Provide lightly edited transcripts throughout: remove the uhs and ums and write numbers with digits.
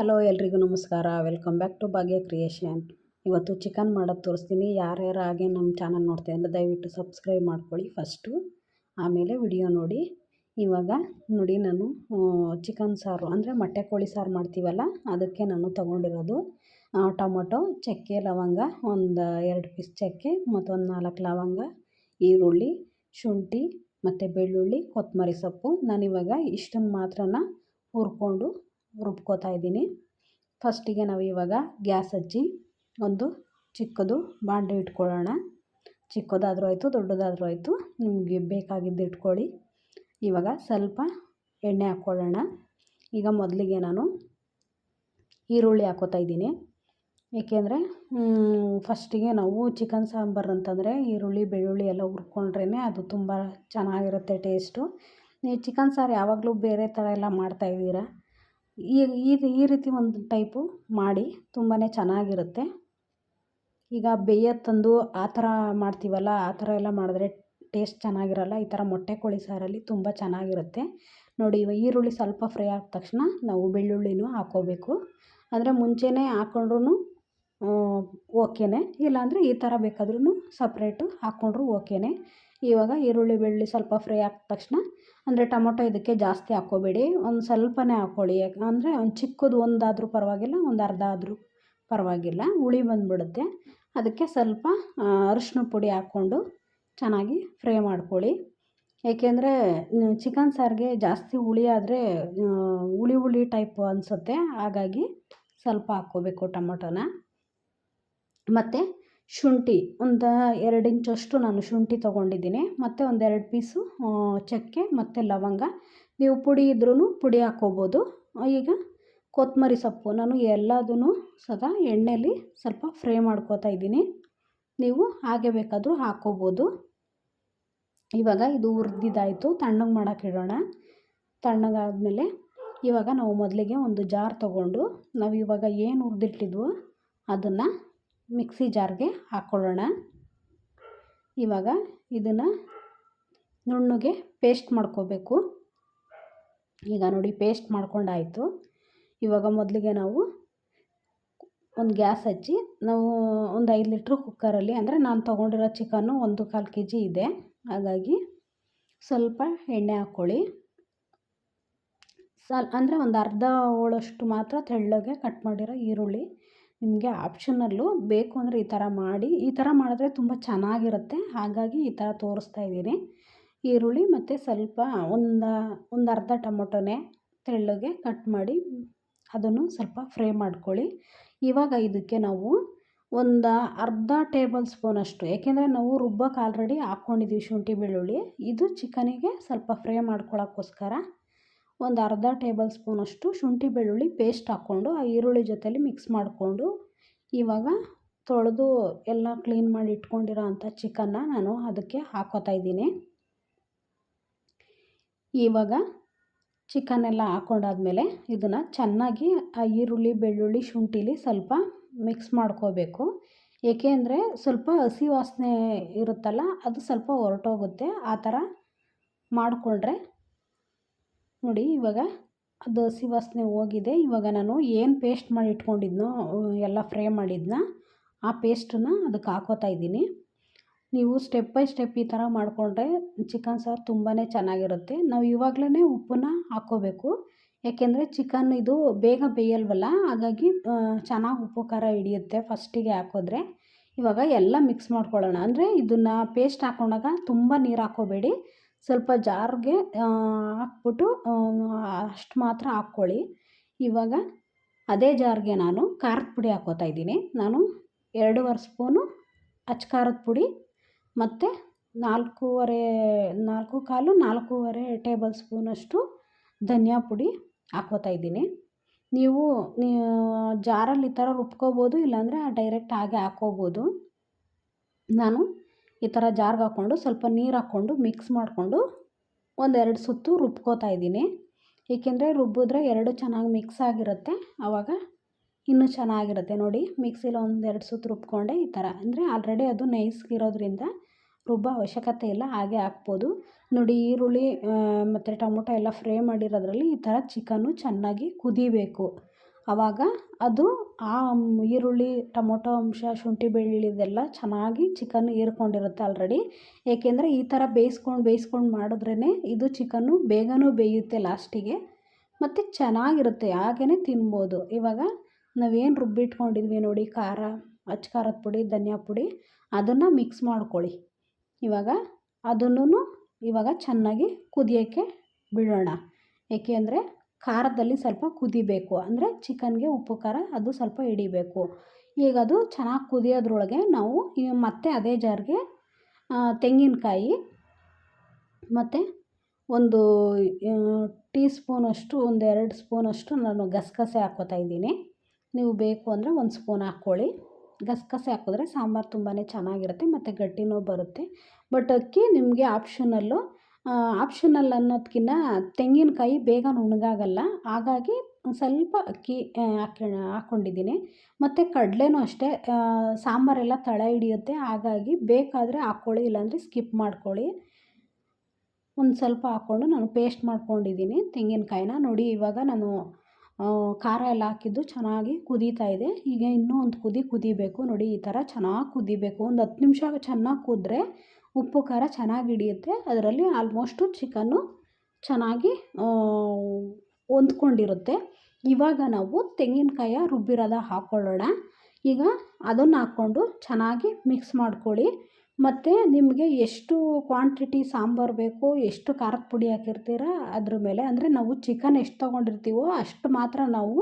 Hello ಎಲ್ರಿಗೂ ನಮಸ್ಕಾರ. Welcome back to Bhagya creation. ಇವತ್ತು ಚಿಕನ್ ಮಾಡೋದು ತೋರಿಸ್ತೀನಿ. ಯಾರ್ಯಾರು ಹಾಗೆ ನಮ್ಮ ಚಾನಲ್ ನೋಡ್ತೀವಿ ಅಂದರೆ ದಯವಿಟ್ಟು ಸಬ್ಸ್ಕ್ರೈಬ್ ಮಾಡ್ಕೊಳ್ಳಿ ಫಸ್ಟು, ಆಮೇಲೆ ವಿಡಿಯೋ ನೋಡಿ. ಇವಾಗ ನೋಡಿ, ನಾನು ಚಿಕನ್ ಸಾರು ಅಂದರೆ ಮೊಟ್ಟೆ ಕೋಳಿ ಸಾರು ಮಾಡ್ತೀವಲ್ಲ, ಅದಕ್ಕೆ ನಾನು ತೊಗೊಂಡಿರೋದು ಟೊಮೊಟೊ, ಚಕ್ಕೆ, ಲವಂಗ, ಒಂದು 2 ಪೀಸ್ ಚಕ್ಕೆ ಮತ್ತು ಒಂದು 4 ಲವಂಗ, ಈರುಳ್ಳಿ, ಶುಂಠಿ ಮತ್ತು ಬೆಳ್ಳುಳ್ಳಿ, ಕೊತ್ತಂಬರಿ ಸೊಪ್ಪು. ನಾನಿವಾಗ ಇಷ್ಟನ್ನು ಮಾತ್ರನ ಹುರ್ಕೊಂಡು ರುಬ್ಕೋತಾ ಇದ್ದೀನಿ. ಫಸ್ಟಿಗೆ ನಾವು ಇವಾಗ ಗ್ಯಾಸ್ ಹಚ್ಚಿ ಒಂದು ಚಿಕ್ಕದು ಬಾಂಡೆ ಇಟ್ಕೊಳ್ಳೋಣ. ಚಿಕ್ಕದಾದರೂ ಆಯಿತು, ದೊಡ್ಡದಾದರೂ ಆಯಿತು, ನಿಮಗೆ ಬೇಕಾಗಿದ್ದು ಇಟ್ಕೊಳ್ಳಿ. ಇವಾಗ ಸ್ವಲ್ಪ ಎಣ್ಣೆ ಹಾಕ್ಕೊಳ್ಳೋಣ. ಈಗ ಮೊದಲಿಗೆ ನಾನು ಈರುಳ್ಳಿ ಹಾಕ್ಕೋತಾ ಇದ್ದೀನಿ. ಏಕೆಂದರೆ ಫಸ್ಟಿಗೆ ನಾವು ಚಿಕನ್ ಸಾಂಬಾರು ಅಂತಂದರೆ ಈರುಳ್ಳಿ ಬೆಳ್ಳುಳ್ಳಿ ಎಲ್ಲ ಹುರ್ಕೊಂಡ್ರೇ ಅದು ತುಂಬ ಚೆನ್ನಾಗಿರುತ್ತೆ ಟೇಸ್ಟು. ನೀವು ಚಿಕನ್ ಸಾರು ಯಾವಾಗಲೂ ಬೇರೆ ಥರ ಎಲ್ಲ ಮಾಡ್ತಾಯಿದ್ದೀರಾ, ಈ ರೀತಿ ಒಂದು ಟೈಪು ಮಾಡಿ ತುಂಬಾ ಚೆನ್ನಾಗಿರುತ್ತೆ. ಈಗ ಬೇಯೋದು ತಂದು ಆ ಥರ ಮಾಡ್ತೀವಲ್ಲ, ಆ ಥರ ಎಲ್ಲ ಮಾಡಿದ್ರೆ ಟೇಸ್ಟ್ ಚೆನ್ನಾಗಿರಲ್ಲ. ಈ ಥರ ಮೊಟ್ಟೆ ಕೋಳಿ ಸಾರಲ್ಲಿ ತುಂಬ ಚೆನ್ನಾಗಿರುತ್ತೆ ನೋಡಿ. ಇವಾಗ ಈರುಳ್ಳಿ ಸ್ವಲ್ಪ ಫ್ರೈ ಆದ ತಕ್ಷಣ ನಾವು ಬೆಳ್ಳುಳ್ಳಿನೂ ಹಾಕ್ಕೋಬೇಕು. ಅಂದರೆ ಮುಂಚೆನೇ ಹಾಕ್ಕೊಂಡ್ರೂ ಓಕೆನೇ, ಇಲ್ಲಾಂದರೆ ಈ ಥರ ಬೇಕಾದ್ರೂ ಸಪ್ರೇಟು ಹಾಕ್ಕೊಂಡ್ರೂ ಓಕೆನೇ. ಇವಾಗ ಈರುಳ್ಳಿ ಬೆಳ್ಳುಳ್ಳಿ ಸ್ವಲ್ಪ ಫ್ರೈ ಆದ ತಕ್ಷಣ, ಅಂದರೆ ಟೊಮೊಟೊ ಇದಕ್ಕೆ ಜಾಸ್ತಿ ಹಾಕ್ಕೋಬೇಡಿ, ಒಂದು ಸ್ವಲ್ಪನೇ ಹಾಕ್ಕೊಳ್ಳಿ. ಯಾಕಂದರೆ ಒಂದು ಚಿಕ್ಕದು ಒಂದಾದರೂ ಪರವಾಗಿಲ್ಲ, ಒಂದು ಅರ್ಧ ಆದರೂ ಪರವಾಗಿಲ್ಲ, ಹುಳಿ ಬಂದುಬಿಡುತ್ತೆ. ಅದಕ್ಕೆ ಸ್ವಲ್ಪ ಅರಿಶಿನ ಪುಡಿ ಹಾಕ್ಕೊಂಡು ಚೆನ್ನಾಗಿ ಫ್ರೈ ಮಾಡ್ಕೊಳ್ಳಿ. ಏಕೆಂದರೆ ಚಿಕನ್ ಸಾರಿಗೆ ಜಾಸ್ತಿ ಹುಳಿ ಆದರೆ ಹುಳಿ ಹುಳಿ ಟೈಪು ಅನಿಸುತ್ತೆ, ಹಾಗಾಗಿ ಸ್ವಲ್ಪ ಹಾಕ್ಕೋಬೇಕು ಟೊಮೊಟೊನ. ಮತ್ತು ಶುಂಠಿ ಒಂದು 2 ಇಂಚಷ್ಟು ನಾನು ಶುಂಠಿ ತೊಗೊಂಡಿದ್ದೀನಿ. ಮತ್ತು ಒಂದು 2 ಪೀಸು ಚಕ್ಕೆ ಮತ್ತು ಲವಂಗ, ನೀವು ಪುಡಿ ಇದ್ರೂ ಪುಡಿ ಹಾಕ್ಕೋಬೋದು. ಈಗ ಕೊತ್ತಂಬರಿ ಸೊಪ್ಪು ನಾನು ಎಲ್ಲದೂ ಸದಾ ಎಣ್ಣೆಯಲ್ಲಿ ಸ್ವಲ್ಪ ಫ್ರೈ ಮಾಡ್ಕೋತಾ ಇದ್ದೀನಿ. ನೀವು ಹಾಗೆ ಬೇಕಾದರೂ ಹಾಕ್ಕೋಬೋದು. ಇವಾಗ ಇದು ಹುರಿದಿದ್ದಾಯಿತು, ತಣ್ಣಗೆ ಮಾಡೋಕೆ ಇಡೋಣ. ತಣ್ಣಗಾದಮೇಲೆ ಇವಾಗ ನಾವು ಮೊದಲಿಗೆ ಒಂದು ಜಾರ್ ತೊಗೊಂಡು ನಾವು ಇವಾಗ ಏನು ಹುರಿದಿಟ್ಟಿದ್ವೋ ಅದನ್ನು ಮಿಕ್ಸಿ ಜಾರ್ಗೆ ಹಾಕ್ಕೊಳ್ಳೋಣ. ಇವಾಗ ಇದನ್ನು ನುಣ್ಣಗೆ ಪೇಸ್ಟ್ ಮಾಡ್ಕೋಬೇಕು. ಈಗ ನೋಡಿ, ಪೇಸ್ಟ್ ಮಾಡ್ಕೊಂಡಾಯಿತು. ಇವಾಗ ಮೊದಲಿಗೆ ನಾವು ಒಂದು ಗ್ಯಾಸ್ ಹಚ್ಚಿ, ನಾವು ಒಂದು 5 ಲೀಟ್ರ್ ಕುಕ್ಕರಲ್ಲಿ, ಅಂದರೆ ನಾನು ತೊಗೊಂಡಿರೋ ಚಿಕನ್ನು 1/4 kg ಇದೆ, ಹಾಗಾಗಿ ಸ್ವಲ್ಪ ಎಣ್ಣೆ ಹಾಕ್ಕೊಳ್ಳಿ. ಅಂದರೆ ಒಂದು ಅರ್ಧ ಹೋಳಷ್ಟು ಮಾತ್ರ ತೆಳ್ಳಗೆ ಕಟ್ ಮಾಡಿರೋ ಈರುಳ್ಳಿ. ನಿಮಗೆ ಆಪ್ಷನಲ್ಲು, ಬೇಕು ಅಂದರೆ ಈ ಥರ ಮಾಡಿ. ಈ ಥರ ಮಾಡಿದ್ರೆ ತುಂಬ ಚೆನ್ನಾಗಿರುತ್ತೆ, ಹಾಗಾಗಿ ಈ ಥರ ತೋರಿಸ್ತಾ ಇದ್ದೀನಿ. ಈರುಳ್ಳಿ ಮತ್ತು ಸ್ವಲ್ಪ ಒಂದು ಅರ್ಧ ಟೊಮೊಟೊನೇ ತೆಳ್ಳಗೆ ಕಟ್ ಮಾಡಿ ಅದನ್ನು ಸ್ವಲ್ಪ ಫ್ರೈ ಮಾಡ್ಕೊಳ್ಳಿ. ಇವಾಗ ಇದಕ್ಕೆ ನಾವು ಒಂದು ಅರ್ಧ ಟೇಬಲ್ ಸ್ಪೂನಷ್ಟು, ಏಕೆಂದರೆ ನಾವು ರುಬ್ಬಕ್ಕೆ ಆಲ್ರೆಡಿ ಹಾಕ್ಕೊಂಡಿದ್ದೀವಿ ಶುಂಠಿ ಬೆಳ್ಳುಳ್ಳಿ, ಇದು ಚಿಕನಿಗೆ ಸ್ವಲ್ಪ ಫ್ರೈ ಮಾಡ್ಕೊಳ್ಳೋಕ್ಕೋಸ್ಕರ ಒಂದು ಅರ್ಧ ಟೇಬಲ್ ಸ್ಪೂನಷ್ಟು ಶುಂಠಿ ಬೆಳ್ಳುಳ್ಳಿ ಪೇಸ್ಟ್ ಹಾಕ್ಕೊಂಡು ಆ ಈರುಳ್ಳಿ ಜೊತೆಲಿ ಮಿಕ್ಸ್ ಮಾಡಿಕೊಂಡು, ಇವಾಗ ತೊಳೆದು ಎಲ್ಲ ಕ್ಲೀನ್ ಮಾಡಿ ಇಟ್ಕೊಂಡಿರೋ ಅಂಥ ಚಿಕನ್ನ ನಾನು ಅದಕ್ಕೆ ಹಾಕ್ಕೋತಾ ಇದ್ದೀನಿ. ಇವಾಗ ಚಿಕನ್ನೆಲ್ಲ ಹಾಕ್ಕೊಂಡಾದ್ಮೇಲೆ ಇದನ್ನು ಚೆನ್ನಾಗಿ ಆ ಈರುಳ್ಳಿ ಬೆಳ್ಳುಳ್ಳಿ ಶುಂಠಿಲಿ ಸ್ವಲ್ಪ ಮಿಕ್ಸ್ ಮಾಡ್ಕೋಬೇಕು. ಏಕೆಂದರೆ ಸ್ವಲ್ಪ ಹಸಿ ವಾಸನೆ ಇರುತ್ತಲ್ಲ, ಅದು ಸ್ವಲ್ಪ ಹೊರಟೋಗುತ್ತೆ. ಆ ಥರ ಮಾಡಿಕೊಂಡ್ರೆ ನೋಡಿ, ಇವಾಗ ಅದು ಹಸಿ ವಾಸನೆ ಹೋಗಿದೆ. ಇವಾಗ ನಾನು ಏನು ಪೇಸ್ಟ್ ಮಾಡಿ ಇಟ್ಕೊಂಡಿದ್ನೋ ಎಲ್ಲ ಫ್ರೈ ಮಾಡಿದ್ನ, ಆ ಪೇಸ್ಟನ್ನ ಅದಕ್ಕೆ ಹಾಕ್ಕೋತಾ ಇದ್ದೀನಿ. ನೀವು ಸ್ಟೆಪ್ ಬೈ ಸ್ಟೆಪ್ ಈ ಥರ ಮಾಡಿಕೊಂಡ್ರೆ ಚಿಕನ್ ಸಾರು ತುಂಬಾ ಚೆನ್ನಾಗಿರುತ್ತೆ. ನಾವು ಇವಾಗಲೇ ಉಪ್ಪನ್ನ ಹಾಕ್ಕೋಬೇಕು, ಏಕೆಂದರೆ ಚಿಕನ್ ಇದು ಬೇಗ ಬೇಯಲ್ವಲ್ಲ, ಹಾಗಾಗಿ ಚೆನ್ನಾಗಿ ಉಪ್ಪು ಖಾರ ಹಿಡಿಯುತ್ತೆ ಫಸ್ಟಿಗೆ ಹಾಕಿದ್ರೆ. ಇವಾಗ ಎಲ್ಲ ಮಿಕ್ಸ್ ಮಾಡ್ಕೊಳ್ಳೋಣ. ಅಂದರೆ ಇದನ್ನು ಪೇಸ್ಟ್ ಹಾಕ್ಕೊಂಡಾಗ ತುಂಬ ನೀರು ಹಾಕ್ಕೋಬೇಡಿ, ಸ್ವಲ್ಪ ಜಾರ್ಗೆ ಹಾಕ್ಬಿಟ್ಟು ಅಷ್ಟು ಮಾತ್ರ ಹಾಕ್ಕೊಳ್ಳಿ. ಇವಾಗ ಅದೇ ಜಾರ್ಗೆ ನಾನು ಖಾರದ ಪುಡಿ ಹಾಕ್ಕೋತಾ ಇದ್ದೀನಿ. ನಾನು 2.5 ಸ್ಪೂನು ಅಚ್ಚ ಖಾರದ ಪುಡಿ ಮತ್ತು 4.25 ಟೇಬಲ್ ಸ್ಪೂನಷ್ಟು ಧನಿಯಾ ಪುಡಿ ಹಾಕ್ಕೋತಾ ಇದ್ದೀನಿ. ನೀವು ಜಾರಲ್ಲಿ ಈ ಥರ ರುಬ್ಕೋಬೋದು, ಇಲ್ಲಾಂದರೆ ಡೈರೆಕ್ಟ್ ಹಾಗೆ ಹಾಕ್ಕೋಬೋದು. ನಾನು ಈ ಥರ ಜಾರ್ಗೆ ಹಾಕ್ಕೊಂಡು ಸ್ವಲ್ಪ ನೀರು ಹಾಕ್ಕೊಂಡು ಮಿಕ್ಸ್ ಮಾಡಿಕೊಂಡು 1-2 ಸುತ್ತು ರುಬ್ಕೋತಾ ಇದ್ದೀನಿ. ಏಕೆಂದರೆ ರುಬ್ಬಿದ್ರೆ ಎರಡು ಚೆನ್ನಾಗಿ ಮಿಕ್ಸ್ ಆಗಿರುತ್ತೆ, ಆವಾಗ ಇನ್ನೂ ಚೆನ್ನಾಗಿರುತ್ತೆ. ನೋಡಿ, ಮಿಕ್ಸಿಲಿ 1-2 ಸುತ್ತು ರುಬ್ಕೊಂಡೆ. ಈ ಥರ ಅಂದರೆ ಆಲ್ರೆಡಿ ಅದು ನೈಸ್ಗಿರೋದ್ರಿಂದ ರುಬ್ಬೋ ಅವಶ್ಯಕತೆ ಇಲ್ಲ, ಹಾಗೆ ಹಾಕ್ಬೋದು. ನೋಡಿ, ಈರುಳ್ಳಿ ಮತ್ತು ಟೊಮೊಟೊ ಎಲ್ಲ ಫ್ರೈ ಮಾಡಿರೋದ್ರಲ್ಲಿ ಈ ಥರ ಚಿಕನ್ನು ಚೆನ್ನಾಗಿ ಕುದಿಬೇಕು. ಆವಾಗ ಅದು ಈರುಳ್ಳಿ ಟೊಮೊಟೊ ಅಂಶ ಶುಂಠಿ ಬೆಳ್ಳುಳ್ಳಿದೆಲ್ಲ ಚೆನ್ನಾಗಿ ಚಿಕನ್ ಹೀರ್ಕೊಂಡಿರುತ್ತೆ ಆಲ್ರೆಡಿ. ಏಕೆಂದರೆ ಈ ಥರ ಬೇಯಿಸ್ಕೊಂಡು ಮಾಡಿದ್ರೇ ಇದು ಚಿಕನ್ನು ಬೇಗನೂ ಬೇಯುತ್ತೆ ಲಾಸ್ಟಿಗೆ, ಮತ್ತು ಚೆನ್ನಾಗಿರುತ್ತೆ, ಹಾಗೇ ತಿನ್ಬೋದು. ಇವಾಗ ನಾವೇನು ರುಬ್ಬಿಟ್ಕೊಂಡಿದ್ವಿ ನೋಡಿ, ಖಾರ, ಅಚ್ಚ ಖಾರದ ಪುಡಿ, ಧನಿಯಾ ಪುಡಿ, ಅದನ್ನು ಮಿಕ್ಸ್ ಮಾಡ್ಕೊಳ್ಳಿ. ಇವಾಗ ಅದನ್ನು ಇವಾಗ ಚೆನ್ನಾಗಿ ಕುದಿಯೋಕ್ಕೆ ಬಿಡೋಣ. ಏಕೆ ಅಂದರೆ ಖಾರದಲ್ಲಿ ಸ್ವಲ್ಪ ಕುದಿಬೇಕು, ಅಂದರೆ ಚಿಕನ್ಗೆ ಉಪ್ಪು ಖಾರ ಅದು ಸ್ವಲ್ಪ ಹಿಡಿಬೇಕು. ಈಗ ಅದು ಚೆನ್ನಾಗಿ ಕುದಿಯೋದ್ರೊಳಗೆ ನಾವು ಮತ್ತೆ ಅದೇ ಜಾರ್ಗೆ ತೆಂಗಿನಕಾಯಿ ಮತ್ತು ಒಂದು ಟೀ ಸ್ಪೂನಷ್ಟು, 1-2 ಸ್ಪೂನಷ್ಟು ನಾನು ಗಸಗಸೆ ಹಾಕ್ಕೋತಾ ಇದ್ದೀನಿ. ನೀವು ಬೇಕು ಅಂದರೆ 1 ಸ್ಪೂನ್ ಹಾಕ್ಕೊಳ್ಳಿ. ಗಸಗಸೆ ಹಾಕಿದ್ರೆ ಸಾಂಬಾರು ತುಂಬಾ ಚೆನ್ನಾಗಿರುತ್ತೆ ಮತ್ತು ಗಟ್ಟಿನೂ ಬರುತ್ತೆ. ಬಟ್ ಅಕ್ಕಿ ನಿಮಗೆ ಆಪ್ಷನಲ್ ಅನ್ನೋದಕ್ಕಿಂತ ತೆಂಗಿನಕಾಯಿ ಬೇಗ ನುಣ್ಣಗಾಗಲ್ಲ, ಹಾಗಾಗಿ ಸ್ವಲ್ಪ ಅಕ್ಕಿ ಹಾಕ್ಕೊಂಡಿದ್ದೀನಿ. ಮತ್ತು ಕಡಲೆನೂ ಅಷ್ಟೇ, ಸಾಂಬಾರೆಲ್ಲ ತಳ ಹಿಡಿಯುತ್ತೆ, ಹಾಗಾಗಿ ಬೇಕಾದರೆ ಹಾಕ್ಕೊಳ್ಳಿ, ಇಲ್ಲಾಂದರೆ ಸ್ಕಿಪ್ ಮಾಡ್ಕೊಳ್ಳಿ. ಒಂದು ಸ್ವಲ್ಪ ಹಾಕ್ಕೊಂಡು ನಾನು ಪೇಸ್ಟ್ ಮಾಡ್ಕೊಂಡಿದ್ದೀನಿ ತೆಂಗಿನಕಾಯಿನ. ನೋಡಿ ಇವಾಗ ನಾನು ಖಾರ ಎಲ್ಲ ಹಾಕಿದ್ದು ಚೆನ್ನಾಗಿ ಕುದೀತಾ ಇದೆ. ಈಗ ಇನ್ನೂ ಒಂದು ಕುದಿಬೇಕು. ನೋಡಿ ಈ ಥರ ಚೆನ್ನಾಗಿ ಕುದಿಬೇಕು. ಒಂದು 10 ನಿಮಿಷ ಚೆನ್ನಾಗಿ ಕುದ್ರೆ ಉಪ್ಪು ಖಾರ ಚೆನ್ನಾಗಿ ಹಿಡಿಯುತ್ತೆ. ಅದರಲ್ಲಿ ಆಲ್ಮೋಸ್ಟು ಚಿಕನ್ನು ಚೆನ್ನಾಗಿ ಹೊಂದ್ಕೊಂಡಿರುತ್ತೆ. ಇವಾಗ ನಾವು ತೆಂಗಿನಕಾಯಿ ರುಬ್ಬಿರೋದ ಹಾಕ್ಕೊಳ್ಳೋಣ. ಈಗ ಅದನ್ನು ಹಾಕ್ಕೊಂಡು ಚೆನ್ನಾಗಿ ಮಿಕ್ಸ್ ಮಾಡ್ಕೊಳ್ಳಿ. ಮತ್ತು ನಿಮಗೆ ಎಷ್ಟು ಕ್ವಾಂಟಿಟಿ ಸಾಂಬಾರು ಬೇಕೋ, ಎಷ್ಟು ಖಾರದ ಪುಡಿ ಹಾಕಿರ್ತೀರ ಅದ್ರ ಮೇಲೆ, ಅಂದರೆ ನಾವು ಚಿಕನ್ ಎಷ್ಟು ತೊಗೊಂಡಿರ್ತೀವೋ ಅಷ್ಟು ಮಾತ್ರ ನಾವು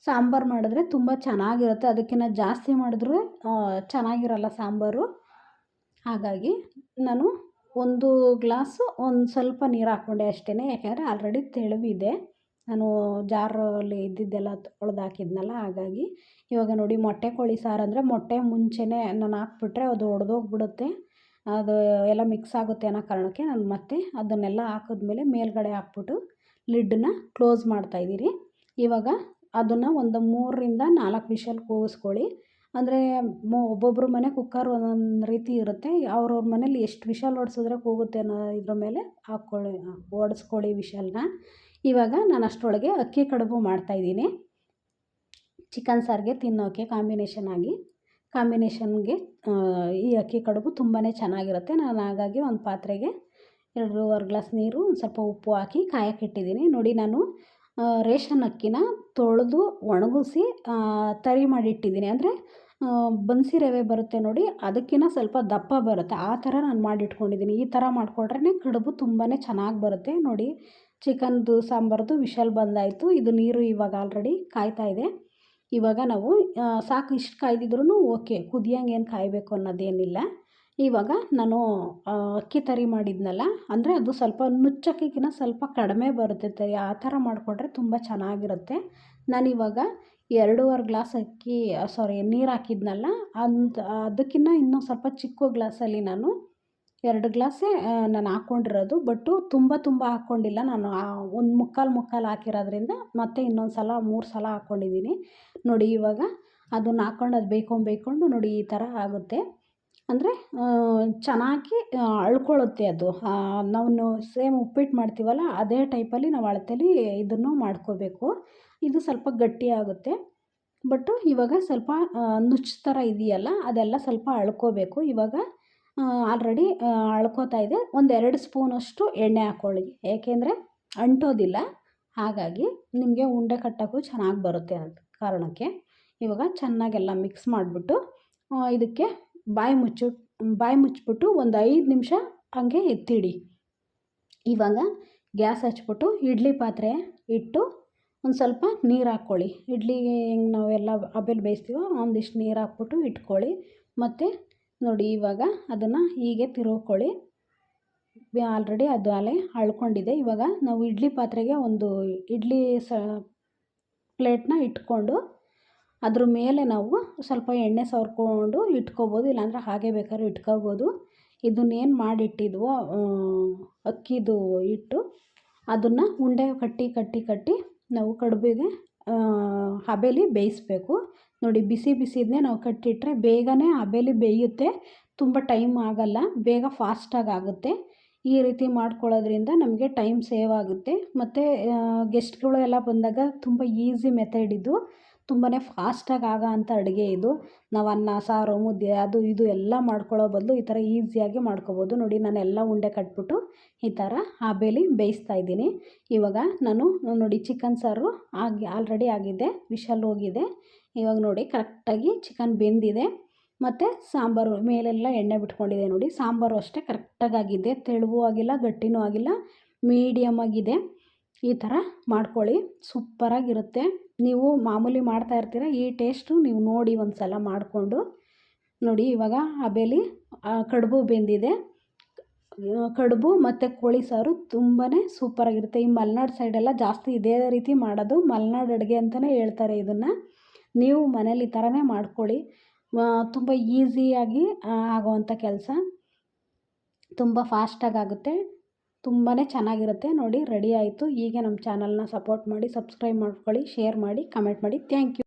ಸಾಂಬಾರು ಮಾಡಿದ್ರೆ ತುಂಬ ಚೆನ್ನಾಗಿರುತ್ತೆ. ಅದಕ್ಕಿಂತ ಜಾಸ್ತಿ ಮಾಡಿದ್ರೆ ಚೆನ್ನಾಗಿರಲ್ಲ ಸಾಂಬಾರು. ಹಾಗಾಗಿ ನಾನು 1 ಗ್ಲಾಸು ಒಂದು ಸ್ವಲ್ಪ ನೀರು ಹಾಕ್ಕೊಂಡೆ ಅಷ್ಟೇ. ಯಾಕೆಂದರೆ ಆಲ್ರೆಡಿ ತೆಳುವಿದೆ, ನಾನು ಜಾರಲ್ಲಿ ಇದ್ದಿದ್ದೆಲ್ಲ ತೊಳೆದು ಹಾಕಿದ್ನಲ್ಲ, ಹಾಗಾಗಿ. ಇವಾಗ ನೋಡಿ ಮೊಟ್ಟೆ ಕೋಳಿ ಸಾರು ಅಂದರೆ ಮೊಟ್ಟೆ ಮುಂಚೆನೇ ನಾನು ಹಾಕ್ಬಿಟ್ರೆ ಅದು ಒಡೆದೋಗ್ಬಿಡುತ್ತೆ, ಅದು ಎಲ್ಲ ಮಿಕ್ಸ್ ಆಗುತ್ತೆ ಅನ್ನೋ ಕಾರಣಕ್ಕೆ ನಾನು ಮತ್ತೆ ಅದನ್ನೆಲ್ಲ ಹಾಕಿದ್ಮೇಲೆ ಮೇಲ್ಗಡೆ ಹಾಕ್ಬಿಟ್ಟು ಲಿಡ್ಡನ್ನ ಕ್ಲೋಸ್ ಮಾಡ್ತಾಯಿದ್ದೀನಿ. ಇವಾಗ ಅದನ್ನು ಒಂದು 3-4 ವಿಷಲ್ ಕೂಗಿಸ್ಕೊಳ್ಳಿ. ಅಂದರೆ ಒಬ್ಬೊಬ್ಬರು ಮನೆ ಕುಕ್ಕರ್ ಒಂದೊಂದು ರೀತಿ ಇರುತ್ತೆ. ಅವ್ರವ್ರ ಮನೇಲಿ ಎಷ್ಟು ವಿಷಲ್ ಹೊಡ್ಸಿದ್ರೆ ಕೂಗುತ್ತೆ ಅನ್ನೋ ಇದ್ರ ಮೇಲೆ ಹೊಡೆಸ್ಕೊಳ್ಳಿ ವಿಷಲ್ನ. ಇವಾಗ ನಾನು ಅಷ್ಟರೊಳಗೆ ಅಕ್ಕಿ ಕಡುಬು ಮಾಡ್ತಾಯಿದ್ದೀನಿ, ಚಿಕನ್ ಸಾರಿಗೆ ತಿನ್ನೋಕ್ಕೆ ಕಾಂಬಿನೇಷನ್ಗೆ ಈ ಅಕ್ಕಿ ಕಡುಬು ತುಂಬಾ ಚೆನ್ನಾಗಿರುತ್ತೆ. ನಾನು ಹಾಗಾಗಿ ಒಂದು ಪಾತ್ರೆಗೆ 2.5 ಗ್ಲಾಸ್ ನೀರು, ಒಂದು ಸ್ವಲ್ಪ ಉಪ್ಪು ಹಾಕಿ ಕಾಯಕ್ಕಿಟ್ಟಿದ್ದೀನಿ. ನೋಡಿ ನಾನು ರೇಷನ್ ಅಕ್ಕಿನ ತೊಳೆದು ಒಣಗಿಸಿ ತರಿ ಮಾಡಿಟ್ಟಿದ್ದೀನಿ. ಅಂದರೆ ಬನ್ಸಿ ರವೆ ಬರುತ್ತೆ ನೋಡಿ, ಅದಕ್ಕಿಂತ ಸ್ವಲ್ಪ ದಪ್ಪ ಬರುತ್ತೆ, ಆ ಥರ ನಾನು ಮಾಡಿಟ್ಕೊಂಡಿದ್ದೀನಿ. ಈ ಥರ ಮಾಡಿಕೊಂಡ್ರೆ ಕಡುಬು ತುಂಬಾ ಚೆನ್ನಾಗಿ ಬರುತ್ತೆ. ನೋಡಿ ಚಿಕನ್ದು ಸಾಂಬಾರ್ದು ವಿಷಲ್ ಬಂದಾಯಿತು. ಇದು ನೀರು ಇವಾಗ ಆಲ್ರೆಡಿ ಕಾಯ್ತಾ ಇದೆ. ಇವಾಗ ನಾವು ಸಾಕು, ಇಷ್ಟು ಕಾಯ್ದಿದ್ರೂ ಓಕೆ, ಕುದಿಯೋಂಗೇನು ಕಾಯಬೇಕು ಅನ್ನೋದೇನಿಲ್ಲ. ಇವಾಗ ನಾನು ಅಕ್ಕಿ ತರಿ ಮಾಡಿದ್ನಲ್ಲ, ಅಂದರೆ ಅದು ಸ್ವಲ್ಪ ನುಚ್ಚಕ್ಕಿಗಿನ ಸ್ವಲ್ಪ ಕಡಿಮೆ ಬರುತ್ತೆ ತರಿ, ಆ ಥರ ಮಾಡಿಕೊಂಡ್ರೆ ತುಂಬ ಚೆನ್ನಾಗಿರುತ್ತೆ. ನಾನಿವಾಗ 2.5 ಗ್ಲಾಸ್ ನೀರು ಹಾಕಿದ್ನಲ್ಲ, ಅದಕ್ಕಿಂತ ಇನ್ನೂ ಸ್ವಲ್ಪ ಚಿಕ್ಕ ಗ್ಲಾಸಲ್ಲಿ ನಾನು 2 ಗ್ಲಾಸೇ ನಾನು ಹಾಕ್ಕೊಂಡಿರೋದು. ಬಟ್ಟು ತುಂಬ ಹಾಕ್ಕೊಂಡಿಲ್ಲ, ನಾನು ಒಂದು ಮುಕ್ಕಾಲು ಹಾಕಿರೋದ್ರಿಂದ ಮತ್ತೆ ಇನ್ನೊಂದು ಸಲ 3 ಸಲ ಹಾಕ್ಕೊಂಡಿದ್ದೀನಿ. ನೋಡಿ ಇವಾಗ ಅದನ್ನು ಹಾಕ್ಕೊಂಡು ಅದು ಬೇಯ್ಕೊಂಡು ನೋಡಿ ಈ ಥರ ಆಗುತ್ತೆ. ಅಂದರೆ ಚೆನ್ನಾಗಿ ಅಳ್ಕೊಳ್ಳುತ್ತೆ ಅದು. ನಾವು ಸೇಮ್ ಉಪ್ಪಿಟ್ಟು ಮಾಡ್ತೀವಲ್ಲ ಅದೇ ಟೈಪಲ್ಲಿ ನಾವು ಅಳತೆಲಿ ಇದನ್ನು ಮಾಡ್ಕೋಬೇಕು. ಇದು ಸ್ವಲ್ಪ ಗಟ್ಟಿ ಆಗುತ್ತೆ. ಬಟ್ಟು ಇವಾಗ ಸ್ವಲ್ಪ ನುಚ್ಚು ಥರ ಇದೆಯಲ್ಲ, ಅದೆಲ್ಲ ಸ್ವಲ್ಪ ಅಳ್ಕೋಬೇಕು. ಇವಾಗ ಆಲ್ರೆಡಿ ಅಳ್ಕೋತಾ ಇದೆ. 1-2 ಸ್ಪೂನಷ್ಟು ಎಣ್ಣೆ ಹಾಕ್ಕೊಳ್ಳಿ, ಏಕೆಂದರೆ ಅಂಟೋದಿಲ್ಲ, ಹಾಗಾಗಿ ನಿಮಗೆ ಉಂಡೆ ಕಟ್ಟೋಕ್ಕೂ ಚೆನ್ನಾಗಿ ಬರುತ್ತೆ ಅಂತ ಕಾರಣಕ್ಕೆ. ಇವಾಗ ಚೆನ್ನಾಗೆಲ್ಲ ಮಿಕ್ಸ್ ಮಾಡಿಬಿಟ್ಟು ಇದಕ್ಕೆ ಬಾಯಿ ಮುಚ್ಚಿಬಿಟ್ಟು ಒಂದು 5 ನಿಮಿಷ ಹಂಗೆ ಎತ್ತಿಡಿ. ಇವಾಗ ಗ್ಯಾಸ್ ಹಚ್ಬಿಟ್ಟು ಇಡ್ಲಿ ಪಾತ್ರೆ ಇಟ್ಟು ಒಂದು ಸ್ವಲ್ಪ ನೀರು ಹಾಕ್ಕೊಳ್ಳಿ. ಇಡ್ಲಿಗೆ ಹೆಂಗೆ ನಾವೆಲ್ಲ ಹಬೆಲಿ ಬೇಯಿಸ್ತೀವೋ ಒಂದಿಷ್ಟು ನೀರು ಹಾಕ್ಬಿಟ್ಟು ಇಟ್ಕೊಳ್ಳಿ. ಮತ್ತು ನೋಡಿ ಇವಾಗ ಅದನ್ನು ಹೀಗೆ ತಿರುಗ್ಕೊಳ್ಳಿ. ಆಲ್ರೆಡಿ ಅದು ಅಲ್ಲೇ ಅಳ್ಕೊಂಡಿದೆ. ಇವಾಗ ನಾವು ಇಡ್ಲಿ ಪಾತ್ರೆಗೆ ಒಂದು ಇಡ್ಲಿ ಪ್ಲೇಟ್ನ ಇಟ್ಕೊಂಡು ಅದ್ರ ಮೇಲೆ ನಾವು ಸ್ವಲ್ಪ ಎಣ್ಣೆ ಸವರ್ಕೊಂಡು ಇಟ್ಕೋಬೋದು, ಇಲ್ಲಾಂದರೆ ಹಾಗೆ ಬೇಕಾದ್ರೂ ಇಟ್ಕೋಬೋದು. ಇದನ್ನೇನು ಮಾಡಿಟ್ಟಿದ್ವೋ ಅಕ್ಕಿದು ಹಿಟ್ಟು, ಅದನ್ನು ಉಂಡೆ ಕಟ್ಟಿ ನಾವು ಕಡುಬಿಗೆ ಹಬೆಲಿ ಬೇಯಿಸಬೇಕು. ನೋಡಿ ಬಿಸಿದನ್ನೇ ನಾವು ಕಟ್ಟಿಟ್ರೆ ಬೇಗನೆ ಹಬೆಲಿ ಬೇಯುತ್ತೆ, ತುಂಬ ಟೈಮ್ ಆಗಲ್ಲ, ಬೇಗ ಫಾಸ್ಟಾಗಿ ಆಗುತ್ತೆ. ಈ ರೀತಿ ಮಾಡ್ಕೊಳ್ಳೋದ್ರಿಂದ ನಮಗೆ ಟೈಮ್ ಸೇವ್ ಆಗುತ್ತೆ. ಮತ್ತು ಗೆಸ್ಟ್ಗಳು ಎಲ್ಲ ಬಂದಾಗ ತುಂಬ ಈಸಿ ಮೆಥಡ್ ಇದು. ತುಂಬಾ ಫಾಸ್ಟಾಗಿ ಅಂಥ ಅಡುಗೆ ಇದು. ನಾವು ಅನ್ನ ಸಾರು ಮುದ್ದೆ ಅದು ಇದು ಎಲ್ಲ ಮಾಡ್ಕೊಳ್ಳೋ ಬದಲು ಈ ಥರ ಈಸಿಯಾಗಿ ಮಾಡ್ಕೊಬೋದು. ನೋಡಿ ನಾನೆಲ್ಲ ಉಂಡೆ ಕಟ್ಬಿಟ್ಟು ಈ ಥರ ಹಬೆಲಿ ಬೇಯಿಸ್ತಾ ಇದ್ದೀನಿ. ಇವಾಗ ನಾನು ನೋಡಿ ಚಿಕನ್ ಸಾರು ಆಲ್ರೆಡಿ ಆಗಿದೆ, ವಿಷಲ್ ಹೋಗಿದೆ. ಇವಾಗ ನೋಡಿ ಕರೆಕ್ಟಾಗಿ ಚಿಕನ್ ಬೆಂದಿದೆ. ಮತ್ತು ಸಾಂಬಾರು ಮೇಲೆಲ್ಲ ಎಣ್ಣೆ ಬಿಟ್ಕೊಂಡಿದೆ ನೋಡಿ. ಸಾಂಬಾರು ಅಷ್ಟೇ ಕರೆಕ್ಟಾಗಿ ಆಗಿದೆ, ತೆಳುವೂ ಆಗಿಲ್ಲ ಗಟ್ಟಿನೂ ಆಗಿಲ್ಲ, ಮೀಡಿಯಮ್ ಆಗಿದೆ. ಈ ಥರ ಮಾಡ್ಕೊಳ್ಳಿ, ಸೂಪರಾಗಿರುತ್ತೆ. ನೀವು ಮಾಮೂಲಿ ಮಾಡ್ತಾ ಇರ್ತೀರ, ಈ ಟೇಸ್ಟು ನೀವು ನೋಡಿ ಒಂದು ಸಲ ಮಾಡಿಕೊಂಡು ನೋಡಿ. ಇವಾಗ ಹಬೆಲಿ ಕಡುಬು ಬೆಂದಿದೆ. ಕಡುಬು ಮತ್ತು ಕೋಳಿ ಸಾರು ತುಂಬಾ ಸೂಪರಾಗಿರುತ್ತೆ. ಈ ಮಲೆನಾಡು ಸೈಡೆಲ್ಲ ಜಾಸ್ತಿ ಇದೇ ರೀತಿ ಮಾಡೋದು, ಮಲೆನಾಡು ಅಡುಗೆ ಅಂತಲೇ ಹೇಳ್ತಾರೆ ಇದನ್ನು. ನೀವು ಮನೇಲಿ ಈ ಥರನೇ ಮಾಡ್ಕೊಳ್ಳಿ. ತುಂಬ ಈಸಿಯಾಗಿ ಆಗೋವಂಥ ಕೆಲಸ, ತುಂಬ ಫಾಸ್ಟಾಗಿ ಆಗುತ್ತೆ, ತುಂಬಾ ಚೆನ್ನಾಗಿರುತ್ತೆ. ನೋಡಿ ರೆಡಿ ಆಯಿತು. ಹೀಗೆ ನಮ್ಮ ಚಾನಲ್ನ ಸಪೋರ್ಟ್ ಮಾಡಿ, ಸಬ್ಸ್ಕ್ರೈಬ್ ಮಾಡ್ಕೊಳ್ಳಿ, ಶೇರ್ ಮಾಡಿ, ಕಮೆಂಟ್ ಮಾಡಿ. Thank you.